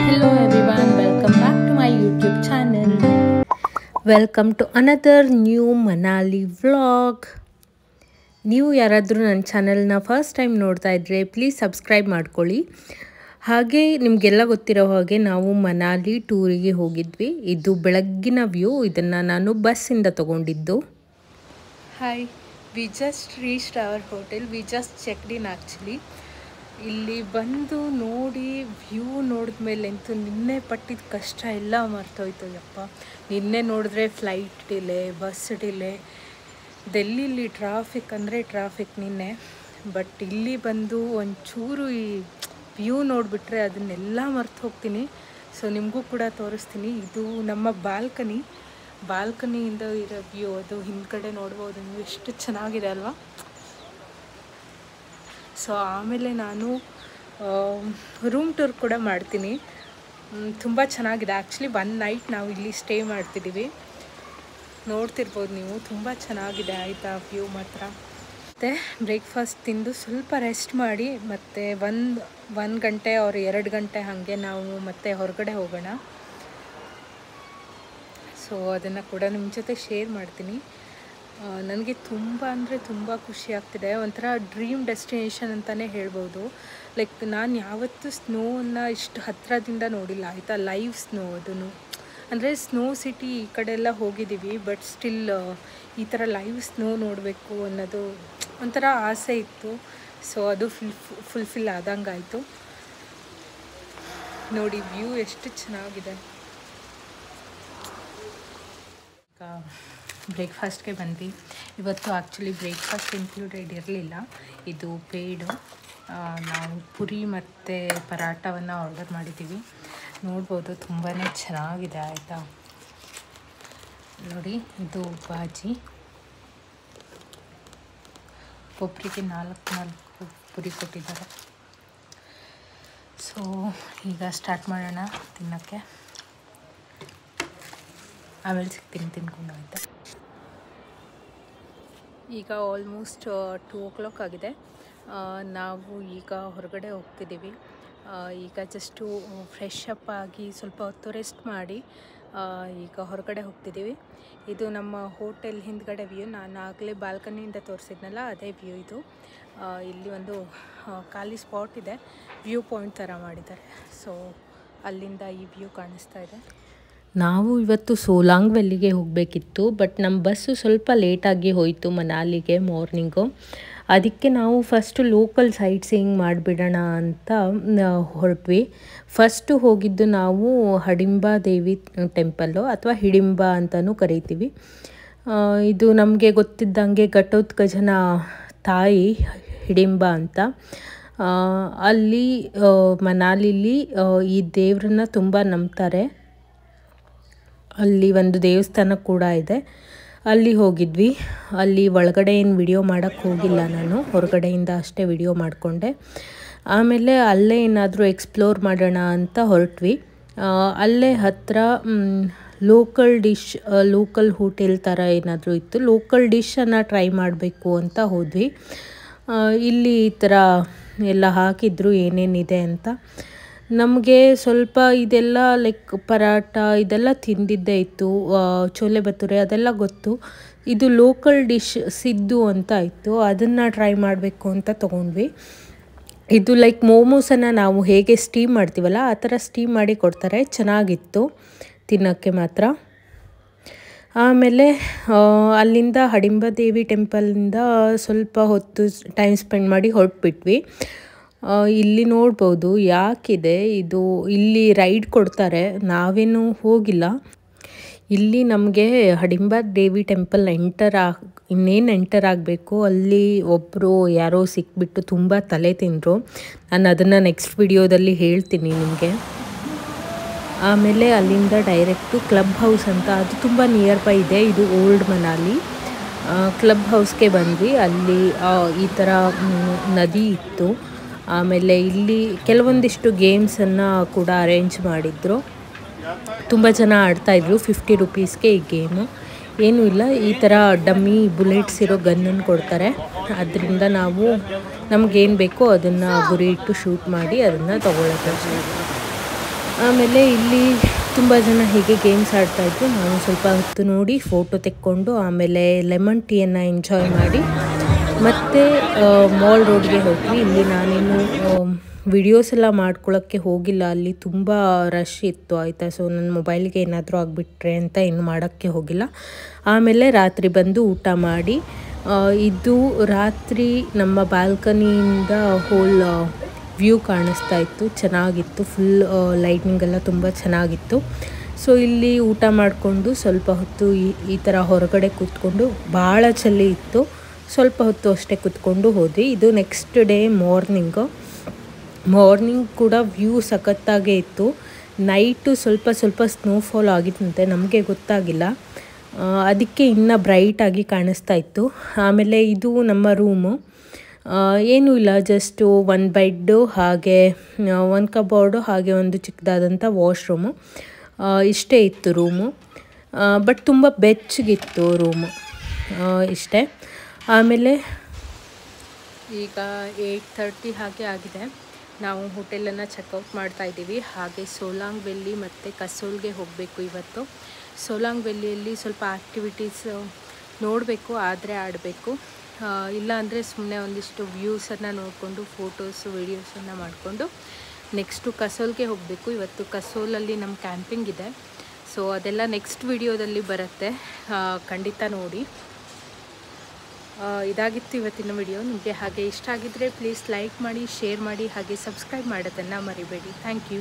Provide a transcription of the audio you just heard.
Hello everyone, welcome back to my YouTube channel. Welcome to another new Manali vlog. ನೀವು ಯಾರಾದರೂ ನನ್ನ ಚಾನೆಲ್ನ first time ನೋಡ್ತಾ ಇದ್ದರೆ ಪ್ಲೀಸ್ ಸಬ್ಸ್ಕ್ರೈಬ್ ಮಾಡ್ಕೊಳ್ಳಿ. ಹಾಗೆ ನಿಮಗೆಲ್ಲ ಗೊತ್ತಿರೋ ಹಾಗೆ ನಾವು ಮನಾಲಿ ಟೂರಿಗೆ ಹೋಗಿದ್ವಿ. ಇದು ಬೆಳಗ್ಗಿನ ವ್ಯೂ. ಇದನ್ನು ನಾನು ಬಸ್ಸಿಂದ ತೊಗೊಂಡಿದ್ದು. Hi, we just reached hour hotel. We just checked in actually. ಇಲ್ಲಿ ಬಂದು ನೋಡಿ ವ್ಯೂ ನೋಡಿದ್ಮೇಲಂತೂ ನಿನ್ನೆ ಪಟ್ಟಿದ ಕಷ್ಟ ಎಲ್ಲ ಮರ್ತೋಯ್ತು. ಯಪ್ಪ, ನಿನ್ನೆ ನೋಡಿದ್ರೆ ಫ್ಲೈಟ್ ಡಿಲೇ, ಬಸ್ ಡಿಲೇ, ಡೆಲ್ಲಿಲಿ ಟ್ರಾಫಿಕ್ ಅಂದರೆ ಟ್ರಾಫಿಕ್ ನಿನ್ನೆ. ಬಟ್ ಇಲ್ಲಿ ಬಂದು ಒಂಚೂರು ಈ ವ್ಯೂ ನೋಡಿಬಿಟ್ರೆ ಅದನ್ನೆಲ್ಲ ಮರ್ತು ಹೋಗ್ತೀನಿ. ಸೊ ನಿಮಗೂ ಕೂಡ ತೋರಿಸ್ತೀನಿ. ಇದು ನಮ್ಮ ಬಾಲ್ಕನಿಯಿಂದ ಇರೋ ವ್ಯೂ. ಅದು ಹಿಂದ್ಗಡೆ ನೋಡ್ಬೋದು ನೀವು, ಎಷ್ಟು ಚೆನ್ನಾಗಿದೆ ಅಲ್ವಾ. ಸೊ ಆಮೇಲೆ ನಾನು ರೂಮ್ ಟೂರ್ ಕೂಡ ಮಾಡ್ತೀನಿ. ತುಂಬ ಚೆನ್ನಾಗಿದೆ ಆ್ಯಕ್ಚುಲಿ. 1 ನೈಟ್ ನಾವು ಇಲ್ಲಿ ಸ್ಟೇ ಮಾಡ್ತಿದ್ದೀವಿ. ನೋಡ್ತಿರ್ಬೋದು ನೀವು, ತುಂಬ ಚೆನ್ನಾಗಿದೆ ಆಯಿತಾ ವ್ಯೂ ಮಾತ್ರ. ಮತ್ತು ಬ್ರೇಕ್ಫಾಸ್ಟ್ ತಿಂದು ಸ್ವಲ್ಪ ರೆಸ್ಟ್ ಮಾಡಿ ಮತ್ತು ಒಂದು ಗಂಟೆ ಅವ್ರು 2 ಗಂಟೆ ಹಾಗೆ ನಾವು ಮತ್ತೆ ಹೊರಗಡೆ ಹೋಗೋಣ. ಸೊ ಅದನ್ನು ಕೂಡ ನಿಮ್ಮ ಜೊತೆ ಶೇರ್ ಮಾಡ್ತೀನಿ. ನನಗೆ ತುಂಬ ಅಂದರೆ ತುಂಬ ಖುಷಿ ಆಗ್ತಿದೆ. ಒಂಥರ ಡ್ರೀಮ್ ಡೆಸ್ಟಿನೇಷನ್ ಅಂತಲೇ ಹೇಳ್ಬೋದು. ಲೈಕ್ ನಾನು ಯಾವತ್ತೂ ಸ್ನೋವನ್ನು ಇಷ್ಟು ಹತ್ತಿರದಿಂದ ನೋಡಿಲ್ಲ ಆಯಿತಾ, ಲೈವ್ ಸ್ನೋ. ಅದನ್ನು ಅಂದರೆ ಸ್ನೋ ಸಿಟಿ ಈ ಕಡೆ ಎಲ್ಲ ಹೋಗಿದ್ದೀವಿ, ಬಟ್ ಸ್ಟಿಲ್ ಈ ಥರ ಲೈವ್ ಸ್ನೋ ನೋಡಬೇಕು ಅನ್ನೋದು ಒಂಥರ ಆಸೆ ಇತ್ತು. ಸೊ ಅದು ಫುಲ್ಫಿಲ್ ಆದಂಗಾಯಿತು. ನೋಡಿ ವ್ಯೂ ಎಷ್ಟು ಚೆನ್ನಾಗಿದೆ. ಬ್ರೇಕ್ಫಾಸ್ಟ್ಗೆ ಬಂದ್ವಿ. ಇವತ್ತು ಆ್ಯಕ್ಚುಲಿ ಬ್ರೇಕ್ಫಾಸ್ಟ್ ಇನ್ಕ್ಲೂಡೆಡ್ ಇರಲಿಲ್ಲ, ಇದು ಪೇಯ್ಡು. ನಾವು ಪುರಿ ಮತ್ತು ಪರಾಟವನ್ನು ಆರ್ಡರ್ ಮಾಡಿದ್ದೀವಿ. ನೋಡ್ಬೋದು ತುಂಬಾ ಚೆನ್ನಾಗಿದೆ ಆಯಿತಾ. ನೋಡಿ, ಇದು ಬಾಜಿ. ಒಬ್ಬರಿಗೆ 4 ಪುರಿ ಕೊಟ್ಟಿದ್ದಾರೆ. ಸೊ ಈಗ ಸ್ಟಾರ್ಟ್ ಮಾಡೋಣ ತಿನ್ನೋಕ್ಕೆ. ಆಮೇಲೆ ಸಿಗ್ತೀನಿ ತಿನ್ಕೊಂಡು ಆಯಿತಾ. ಈಗ ಆಲ್ಮೋಸ್ಟ್ 2 o'clock ಆಗಿದೆ. ನಾವು ಈಗ ಹೊರಗಡೆ ಹೋಗ್ತಿದ್ದೀವಿ. ಈಗ ಜಸ್ಟು ಫ್ರೆಶ್ ಅಪ್ ಆಗಿ ಸ್ವಲ್ಪ ಹೊತ್ತು ರೆಸ್ಟ್ ಮಾಡಿ ಈಗ ಹೊರಗಡೆ ಹೋಗ್ತಿದ್ದೀವಿ. ಇದು ನಮ್ಮ ಹೋಟೆಲ್ ಹಿಂದ್ಗಡೆ ವ್ಯೂ. ನಾನು ಆಗಲೇ ಬಾಲ್ಕನಿಯಿಂದ ತೋರಿಸಿದ್ನಲ್ಲ, ಅದೇ ವ್ಯೂ ಇದು. ಇಲ್ಲಿ ಒಂದು ಖಾಲಿ ಸ್ಪಾಟ್ ಇದೆ, ವ್ಯೂ ಪಾಯಿಂಟ್ ಥರ ಮಾಡಿದ್ದಾರೆ. ಸೊ ಅಲ್ಲಿಂದ ಈ ವ್ಯೂ ಕಾಣಿಸ್ತಾ ಇದೆ. ನಾವು ಇವತ್ತು ಸೋಲಾಂಗ್ ವ್ಯಾಲಿಗೆ ಹೋಗಬೇಕಿತ್ತು, ಬಟ್ ನಮ್ಮ ಬಸ್ಸು ಸ್ವಲ್ಪ ಲೇಟಾಗಿ ಹೋಯಿತು ಮನಾಲಿಗೆ ಮಾರ್ನಿಂಗು. ಅದಕ್ಕೆ ನಾವು ಫಸ್ಟು ಲೋಕಲ್ ಸೈಟ್ ಸೀಯಿಂಗ್ ಮಾಡಿಬಿಡೋಣ ಅಂತ ಹೊರಟ್ವಿ. ಫಸ್ಟು ಹೋಗಿದ್ದು ನಾವು ಹಡಿಂಬಾ ದೇವಿ ಟೆಂಪಲ್ಲು, ಅಥವಾ ಹಿಡಿಂಬಾ ಅಂತಲೂ ಕರಿತೀವಿ. ಇದು ನಮಗೆ ಗೊತ್ತಿದ್ದಂಗೆ ಘಟೋತ್ಕಚನ ತಾಯಿ ಹಿಡಿಂಬಾ ಅಂತ. ಅಲ್ಲಿ ಮನಾಲಿಲಿ ಈ ದೇವ್ರನ್ನ ತುಂಬ ನಂಬ್ತಾರೆ. ಅಲ್ಲಿ ಒಂದು ದೇವಸ್ಥಾನ ಕೂಡ ಇದೆ, ಅಲ್ಲಿ ಹೋಗಿದ್ವಿ. ಅಲ್ಲಿ ಒಳಗಡೆ ಏನು ವಿಡಿಯೋ ಮಾಡೋಕ್ಕೆ ಹೋಗಿಲ್ಲ ನಾನು, ಹೊರಗಡೆಯಿಂದ ಅಷ್ಟೇ ವಿಡಿಯೋ ಮಾಡಿಕೊಂಡೆ. ಆಮೇಲೆ ಅಲ್ಲೇ ಏನಾದರೂ ಎಕ್ಸ್ಪ್ಲೋರ್ ಮಾಡೋಣ ಅಂತ ಹೊರಟ್ವಿ. ಅಲ್ಲೇ ಹತ್ತಿರ ಲೋಕಲ್ ಹೋಟೆಲ್ ಥರ ಏನಾದರೂ ಇತ್ತು. ಲೋಕಲ್ ಡಿಶನ್ನು ಟ್ರೈ ಮಾಡಬೇಕು ಅಂತ ಹೋದ್ವಿ. ಇಲ್ಲಿ ಈ ಥರ ಎಲ್ಲ ಹಾಕಿದ್ರು ಏನೇನಿದೆ ಅಂತ. ನಮಗೆ ಸ್ವಲ್ಪ ಇದೆಲ್ಲ ಲೈಕ್ ಪರಾಟ ಇದೆಲ್ಲ ತಿಂದಿದ್ದೇ ಇತ್ತು, ಚೋಲೆ ಭಟೂರೆ ಅದೆಲ್ಲ ಗೊತ್ತು. ಇದು ಲೋಕಲ್ ಡಿಶ್ ಸಿದ್ದು ಅಂತ ಇತ್ತು, ಅದನ್ನು ಟ್ರೈ ಮಾಡಬೇಕು ಅಂತ ತೊಗೊಂಡ್ವಿ. ಇದು ಲೈಕ್ ಮೋಮೋಸನ್ನು ನಾವು ಹೇಗೆ ಸ್ಟೀಮ್ ಮಾಡ್ತೀವಲ್ಲ ಆ ಥರ ಸ್ಟೀಮ್ ಮಾಡಿ ಕೊಡ್ತಾರೆ. ಚೆನ್ನಾಗಿತ್ತು ತಿನ್ನೋಕ್ಕೆ ಮಾತ್ರ. ಆಮೇಲೆ ಅಲ್ಲಿಂದ ಹಡಿಂಬಾ ದೇವಿ ಟೆಂಪಲಿಂದ ಸ್ವಲ್ಪ ಹೊತ್ತು ಟೈಮ್ ಸ್ಪೆಂಡ್ ಮಾಡಿ ಹೊರಟ್ಬಿಟ್ವಿ. ಇಲ್ಲಿ ನೋಡ್ಬೋದು ಯಾಕಿದೆ ಇದು, ಇಲ್ಲಿ ರೈಡ್ ಕೊಡ್ತಾರೆ, ನಾವೇನು ಹೋಗಿಲ್ಲ. ಇಲ್ಲಿ ನಮಗೆ ಹಡಿಂಬಾ ದೇವಿ ಟೆಂಪಲ್ ಇನ್ನೇನು ಎಂಟರ್ ಆಗಬೇಕು, ಅಲ್ಲಿ ಒಬ್ಬರು ಯಾರೋ ಸಿಕ್ಬಿಟ್ಟು ತುಂಬ ತಲೆ ತಿಂದರು. ನಾನು ಅದನ್ನು ನೆಕ್ಸ್ಟ್ ವಿಡಿಯೋದಲ್ಲಿ ಹೇಳ್ತೀನಿ ನಿಮಗೆ. ಆಮೇಲೆ ಅಲ್ಲಿಂದ ಡೈರೆಕ್ಟು ಕ್ಲಬ್ ಹೌಸ್ ಅಂತ, ಅದು ತುಂಬ ನಿಯರ್ ಬೈ ಇದೆ. ಇದು ಓಲ್ಡ್ ಮನಾಲಿ. ಕ್ಲಬ್ ಹೌಸ್ಗೆ ಬಂದ್ವಿ. ಅಲ್ಲಿ ಈ ಥರ ನದಿ ಇತ್ತು. ಆಮೇಲೆ ಇಲ್ಲಿ ಕೆಲವೊಂದಿಷ್ಟು ಗೇಮ್ಸನ್ನು ಕೂಡ ಅರೇಂಜ್ ಮಾಡಿದ್ರು. ತುಂಬ ಜನ ಆಡ್ತಾಯಿದ್ರು. 50 rupeesಗೆ ಈ ಗೇಮು. ಏನೂ ಇಲ್ಲ, ಈ ಥರ ಡಮ್ಮಿ ಬುಲೆಟ್ಸ್ ಇರೋ ಗನ್ನನ್ನು ಕೊಡ್ತಾರೆ. ಅದರಿಂದ ನಾವು ನಮಗೇನು ಬೇಕೋ ಅದನ್ನು ಗುರಿ ಇಟ್ಟು ಶೂಟ್ ಮಾಡಿ ಅದನ್ನು ತೊಗೊಳ್ಳೋದು. ಆಮೇಲೆ ಇಲ್ಲಿ ತುಂಬ ಜನ ಹೀಗೆ ಗೇಮ್ಸ್ ಆಡ್ತಾಯಿದ್ರು. ನಾನು ಸ್ವಲ್ಪ ಹೊತ್ತು ನೋಡಿ ಫೋಟೋ ತೆಕ್ಕೊಂಡು ಆಮೇಲೆ ಲೆಮನ್ ಟೀಯನ್ನು ಎಂಜಾಯ್ ಮಾಡಿ ಮತ್ತೆ ಮಾಲ್ ರೋಡ್ಗೆ ಹೋದ್ವಿ. ಇಲ್ಲಿ ನಾನೇನು ವಿಡಿಯೋಸ್ ಎಲ್ಲ ಮಾಡ್ಕೊಳ್ಳೋಕ್ಕೆ ಹೋಗಿಲ್ಲ, ಅಲ್ಲಿ ತುಂಬ ರಶ್ ಇತ್ತು ಆಯಿತಾ. ಸೊ ನನ್ನ ಮೊಬೈಲ್ಗೆ ಏನಾದರೂ ಆಗಿಬಿಟ್ರೆ ಅಂತ ಏನು ಮಾಡೋಕ್ಕೆ ಹೋಗಿಲ್ಲ. ಆಮೇಲೆ ರಾತ್ರಿ ಬಂದು ಊಟ ಮಾಡಿ, ಇದು ರಾತ್ರಿ ನಮ್ಮ ಬಾಲ್ಕನಿಯಿಂದ ಹೋಲ್ ವ್ಯೂ ಕಾಣಿಸ್ತಾ ಇತ್ತು, ಚೆನ್ನಾಗಿತ್ತು. ಫುಲ್ ಲೈಟ್ನಿಂಗ್ ಎಲ್ಲ ತುಂಬ ಚೆನ್ನಾಗಿತ್ತು. ಸೊ ಇಲ್ಲಿ ಊಟ ಮಾಡಿಕೊಂಡು ಸ್ವಲ್ಪ ಹೊತ್ತು ಈ ಥರ ಹೊರಗಡೆ ಕೂತ್ಕೊಂಡು, ಭಾಳ ಚಳಿ ಇತ್ತು, ಸ್ವಲ್ಪ ಹೊತ್ತು ಅಷ್ಟೇ ಕೂತ್ಕೊಂಡು ಹೋದ್ವಿ. ಇದು ನೆಕ್ಸ್ಟ್ ಡೇ ಮಾರ್ನಿಂಗ್ ಕೂಡ ವ್ಯೂ ಸಖತ್ತಾಗೇ ಇತ್ತು. ನೈಟು ಸ್ವಲ್ಪ ಸ್ನೋಫಾಲ್ ಆಗಿತ್ತಂತೆ, ನಮಗೆ ಗೊತ್ತಾಗಿಲ್ಲ, ಅದಕ್ಕೆ ಇನ್ನೂ ಬ್ರೈಟಾಗಿ ಕಾಣಿಸ್ತಾ ಇತ್ತು. ಆಮೇಲೆ ಇದು ನಮ್ಮ ರೂಮು, ಏನೂ ಇಲ್ಲ, ಜಸ್ಟು ಒಂದು ಬೆಡ್ಡು, ಹಾಗೆ ಒಂದು ಕಬೋರ್ಡು, ಹಾಗೆ ಒಂದು ಚಿಕ್ಕದಾದಂಥ ವಾಶ್ರೂಮು, ಇಷ್ಟೇ ಇತ್ತು ರೂಮು. ಬಟ್ ತುಂಬ ಬೆಚ್ಚಗಿತ್ತು ರೂಮು, ಇಷ್ಟೇ. ಆಮೇಲೆ ಈಗ 8:30 ಹಾಗೆ ಆಗಿದೆ. ನಾವು ಹೋಟೆಲನ್ನು ಚೆಕ್ಔಟ್ ಮಾಡ್ತಾಯಿದ್ದೀವಿ. ಹಾಗೆ ಸೋಲಾಂಗ್ ವ್ಯಾಲಿ ಮತ್ತು ಕಸೋಲ್ಗೆ ಹೋಗಬೇಕು ಇವತ್ತು. ಸೋಲಾಂಗ್ ವ್ಯಾಲಿಯಲ್ಲಿ ಸ್ವಲ್ಪ ಆ್ಯಕ್ಟಿವಿಟೀಸ್ ನೋಡಬೇಕು, ಆದರೆ ಆಡಬೇಕು, ಇಲ್ಲ ಅಂದರೆ ಸುಮ್ಮನೆ ಒಂದಿಷ್ಟು ವ್ಯೂಸನ್ನು ನೋಡಿಕೊಂಡು ಫೋಟೋಸು ವೀಡಿಯೋಸನ್ನು ಮಾಡಿಕೊಂಡು ನೆಕ್ಸ್ಟು ಕಸೋಲ್ಗೆ ಹೋಗಬೇಕು. ಇವತ್ತು ಕಸೋಲಲ್ಲಿ ನಮ್ಮ ಕ್ಯಾಂಪಿಂಗ್ ಇದೆ. ಸೊ ಅದೆಲ್ಲ ನೆಕ್ಸ್ಟ್ ವಿಡಿಯೋದಲ್ಲಿ ಬರುತ್ತೆ, ಖಂಡಿತ ನೋಡಿ. ಇದಾಗಿತ್ತು ಇವತ್ತಿನ ವಿಡಿಯೋ. ನಿಮಗೆ ಹಾಗೆ ಇಷ್ಟ ಆಗಿದ್ದರೆ ಪ್ಲೀಸ್ ಲೈಕ್ ಮಾಡಿ, ಶೇರ್ ಮಾಡಿ, ಹಾಗೆ ಸಬ್ಸ್ಕ್ರೈಬ್ ಮಾಡೋದನ್ನು ಮರಿಬೇಡಿ. Thank you.